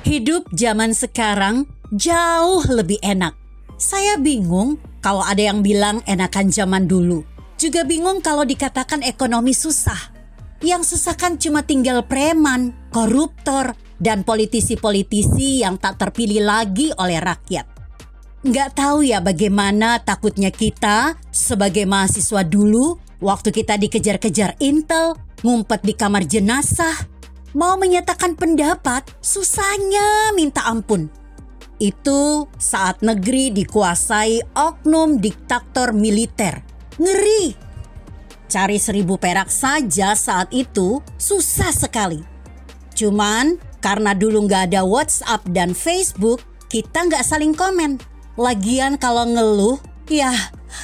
Hidup zaman sekarang jauh lebih enak. Saya bingung kalau ada yang bilang enakan zaman dulu. Juga bingung kalau dikatakan ekonomi susah. Yang susah kan cuma tinggal preman, koruptor, dan politisi-politisi yang tak terpilih lagi oleh rakyat. Nggak tahu ya bagaimana takutnya kita sebagai mahasiswa dulu waktu kita dikejar-kejar intel, ngumpet di kamar jenazah, mau menyatakan pendapat susahnya minta ampun. Itu saat negeri dikuasai oknum diktator militer. Ngeri. Cari 1.000 perak saja saat itu susah sekali. Cuman karena dulu nggak ada WhatsApp dan Facebook, kita nggak saling komen. Lagian kalau ngeluh, ya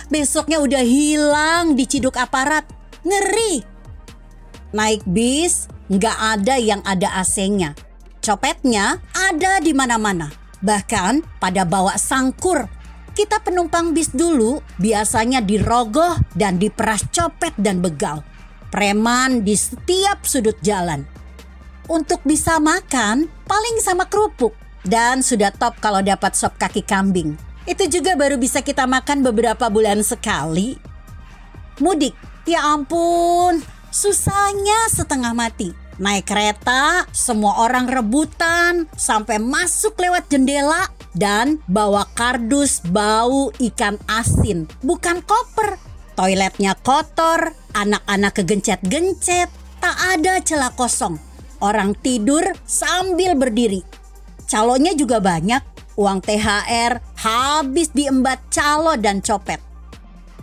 besoknya udah hilang diciduk aparat. Ngeri. Naik bis, nggak ada yang ada AC-nya. Copetnya ada di mana-mana. Bahkan pada bawa sangkur. Kita penumpang bis dulu biasanya dirogoh dan diperas copet dan begal. Preman di setiap sudut jalan. Untuk bisa makan, paling sama kerupuk. Dan sudah top kalau dapat sop kaki kambing. Itu juga baru bisa kita makan beberapa bulan sekali. Mudik, ya ampun, susahnya setengah mati. Naik kereta, semua orang rebutan sampai masuk lewat jendela dan bawa kardus bau ikan asin, bukan koper. Toiletnya kotor, anak-anak kegencet-gencet, tak ada celah kosong. Orang tidur sambil berdiri. Calonnya juga banyak, uang THR habis diembat calo dan copet.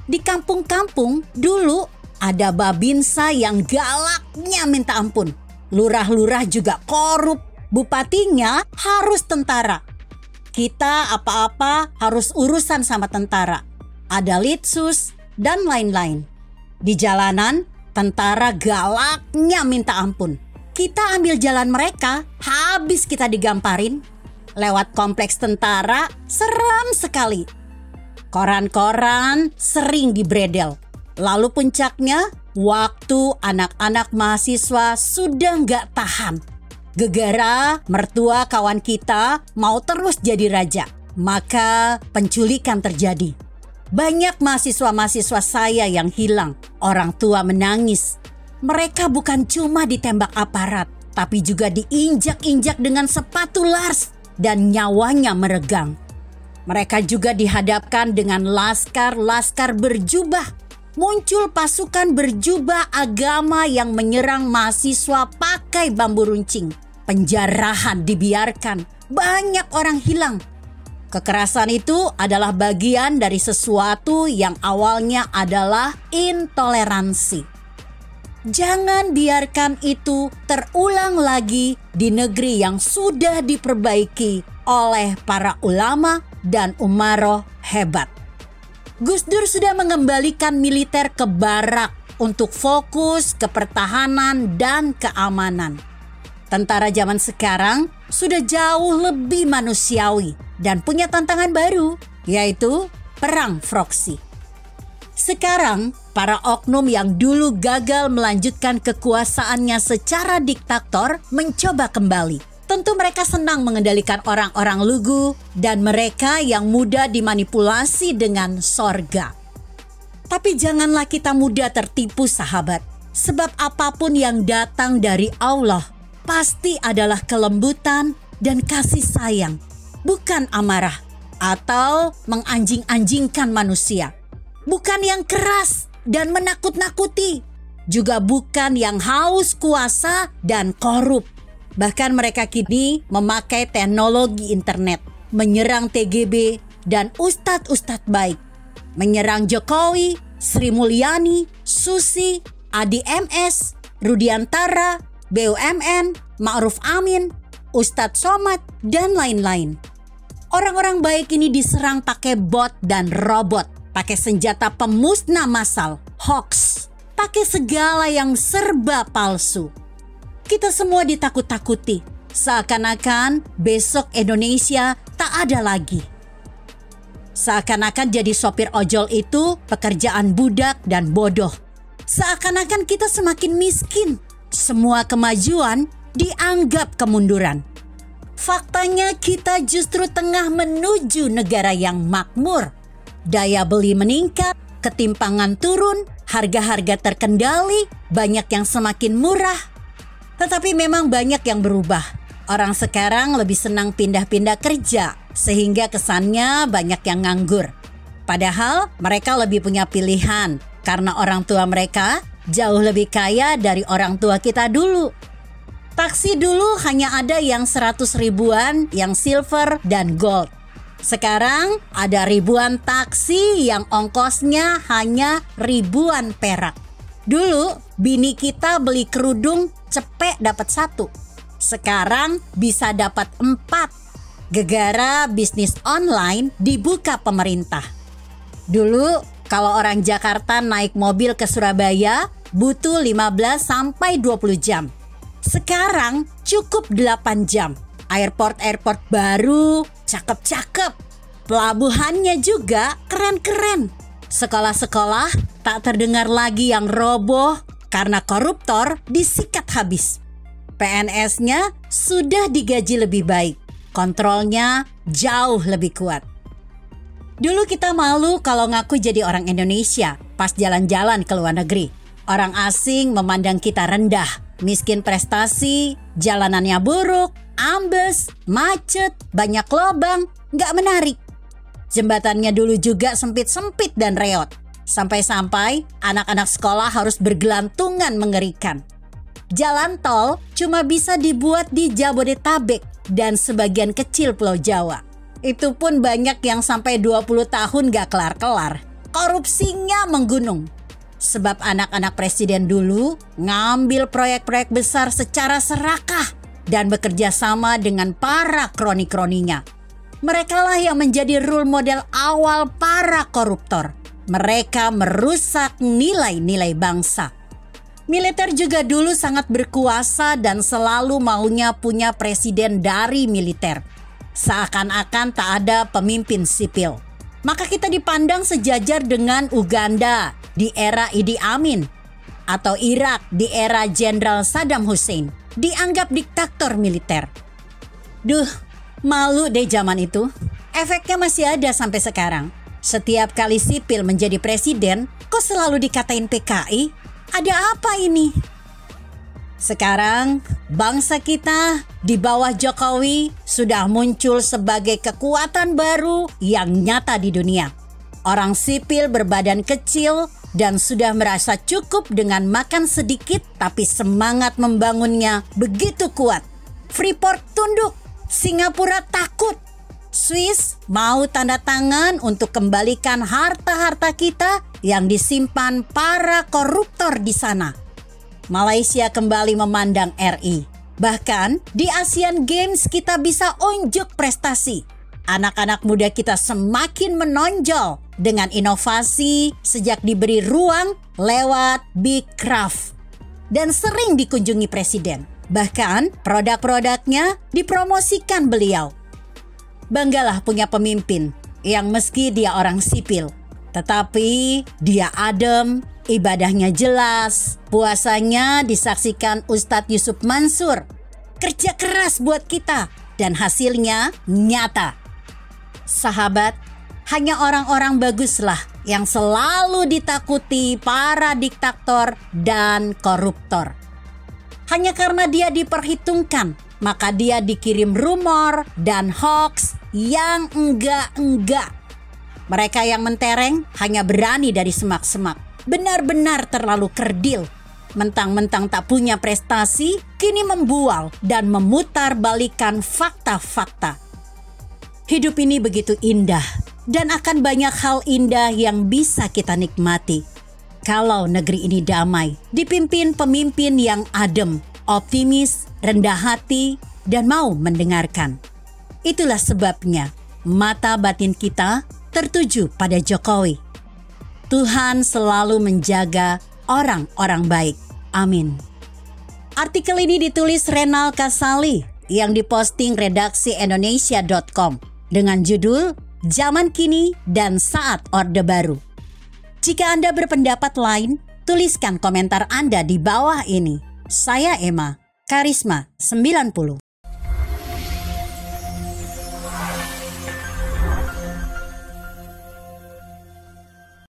Di kampung-kampung dulu ada babinsa yang galaknya minta ampun. Lurah-lurah juga korup, bupatinya harus tentara. Kita apa-apa harus urusan sama tentara. Ada litsus dan lain-lain. Di jalanan, tentara galaknya minta ampun. Kita ambil jalan mereka, habis kita digamparin. Lewat kompleks tentara, seram sekali. Koran-koran sering dibredel. Lalu puncaknya, waktu anak-anak mahasiswa sudah nggak tahan. Gegara mertua kawan kita mau terus jadi raja. Maka penculikan terjadi. Banyak mahasiswa-mahasiswa saya yang hilang. Orang tua menangis. Mereka bukan cuma ditembak aparat, tapi juga diinjak-injak dengan sepatu Lars dan nyawanya meregang. Mereka juga dihadapkan dengan laskar-laskar berjubah. Muncul pasukan berjubah agama yang menyerang mahasiswa pakai bambu runcing. Penjarahan dibiarkan, banyak orang hilang. Kekerasan itu adalah bagian dari sesuatu yang awalnya adalah intoleransi. Jangan biarkan itu terulang lagi di negeri yang sudah diperbaiki oleh para ulama dan umaroh hebat. Gus Dur sudah mengembalikan militer ke barak untuk fokus ke pertahanan dan keamanan. Tentara zaman sekarang sudah jauh lebih manusiawi dan punya tantangan baru, yaitu perang proksi. Sekarang, para oknum yang dulu gagal melanjutkan kekuasaannya secara diktator mencoba kembali. Tentu mereka senang mengendalikan orang-orang lugu dan mereka yang mudah dimanipulasi dengan sorga. Tapi janganlah kita mudah tertipu, sahabat. Sebab apapun yang datang dari Allah pasti adalah kelembutan dan kasih sayang, bukan amarah atau menganjing-anjingkan manusia. Bukan yang keras dan menakut-nakuti, juga bukan yang haus kuasa dan korup. Bahkan mereka kini memakai teknologi internet, menyerang TGB dan ustadz-ustadz baik, menyerang Jokowi, Sri Mulyani, Susi, Adi MS, Rudiantara, BUMN, Ma'ruf Amin, Ustadz Somad, dan lain-lain. Orang-orang baik ini diserang pakai bot dan robot. Pakai senjata pemusnah massal, hoax, pakai segala yang serba palsu. Kita semua ditakut-takuti, seakan-akan besok Indonesia tak ada lagi. Seakan-akan jadi sopir ojol itu pekerjaan budak dan bodoh. Seakan-akan kita semakin miskin, semua kemajuan dianggap kemunduran. Faktanya kita justru tengah menuju negara yang makmur. Daya beli meningkat, ketimpangan turun, harga-harga terkendali, banyak yang semakin murah. Tetapi memang banyak yang berubah. Orang sekarang lebih senang pindah-pindah kerja, sehingga kesannya banyak yang nganggur. Padahal mereka lebih punya pilihan, karena orang tua mereka jauh lebih kaya dari orang tua kita dulu. Taksi dulu hanya ada yang 100 ribuan, yang silver dan gold. Sekarang ada ribuan taksi yang ongkosnya hanya ribuan perak. Dulu bini kita beli kerudung cepet dapat 1. Sekarang bisa dapat 4. Gegara bisnis online dibuka pemerintah. Dulu kalau orang Jakarta naik mobil ke Surabaya butuh 15 sampai 20 jam. Sekarang cukup 8 jam. Airport baru, cakep-cakep. Pelabuhannya juga keren-keren. Sekolah-sekolah tak terdengar lagi yang roboh karena koruptor disikat habis. PNS-nya sudah digaji lebih baik. Kontrolnya jauh lebih kuat. Dulu kita malu kalau ngaku jadi orang Indonesia pas jalan-jalan ke luar negeri. Orang asing memandang kita rendah. Miskin prestasi, jalanannya buruk, ambes, macet, banyak lobang, nggak menarik. Jembatannya dulu juga sempit-sempit dan reot. Sampai-sampai anak-anak sekolah harus bergelantungan mengerikan. Jalan tol cuma bisa dibuat di Jabodetabek dan sebagian kecil Pulau Jawa. Itu pun banyak yang sampai 20 tahun nggak kelar-kelar. Korupsinya menggunung. Sebab anak-anak presiden dulu ngambil proyek-proyek besar secara serakah dan bekerja sama dengan para kroni-kroninya. Merekalah yang menjadi role model awal para koruptor. Mereka merusak nilai-nilai bangsa. Militer juga dulu sangat berkuasa dan selalu maunya punya presiden dari militer. Seakan-akan tak ada pemimpin sipil. Maka kita dipandang sejajar dengan Uganda di era Idi Amin atau Irak di era Jenderal Saddam Hussein, dianggap diktator militer. Duh, malu deh zaman itu. Efeknya masih ada sampai sekarang. Setiap kali sipil menjadi presiden, kok selalu dikatain PKI? Ada apa ini? Sekarang bangsa kita di bawah Jokowi sudah muncul sebagai kekuatan baru yang nyata di dunia. Orang sipil berbadan kecil dan sudah merasa cukup dengan makan sedikit, tapi semangat membangunnya begitu kuat. Freeport tunduk, Singapura takut. Swiss mau tanda tangan untuk kembalikan harta-harta kita yang disimpan para koruptor di sana. Malaysia kembali memandang RI. Bahkan di Asian Games kita bisa unjuk prestasi. Anak-anak muda kita semakin menonjol dengan inovasi sejak diberi ruang lewat Big Craft. Dan sering dikunjungi presiden. Bahkan produk-produknya dipromosikan beliau. Banggalah punya pemimpin yang meski dia orang sipil, tetapi dia adem, ibadahnya jelas, puasanya disaksikan Ustadz Yusuf Mansur. Kerja keras buat kita dan hasilnya nyata. Sahabat, hanya orang-orang baguslah yang selalu ditakuti para diktator dan koruptor. Hanya karena dia diperhitungkan, maka dia dikirim rumor dan hoax yang enggak-enggak. Mereka yang mentereng hanya berani dari semak-semak. Benar-benar terlalu kerdil. Mentang-mentang tak punya prestasi, kini membual dan memutarbalikkan fakta-fakta. Hidup ini begitu indah dan akan banyak hal indah yang bisa kita nikmati. Kalau negeri ini damai, dipimpin pemimpin yang adem, optimis, rendah hati, dan mau mendengarkan. Itulah sebabnya mata batin kita tertuju pada Jokowi. Tuhan selalu menjaga orang-orang baik. Amin. Artikel ini ditulis Renal Kasali yang diposting redaksi Indonesia.com dengan judul Zaman Kini dan Saat Orde Baru. Jika Anda berpendapat lain, tuliskan komentar Anda di bawah ini. Saya Emma, Karisma 90.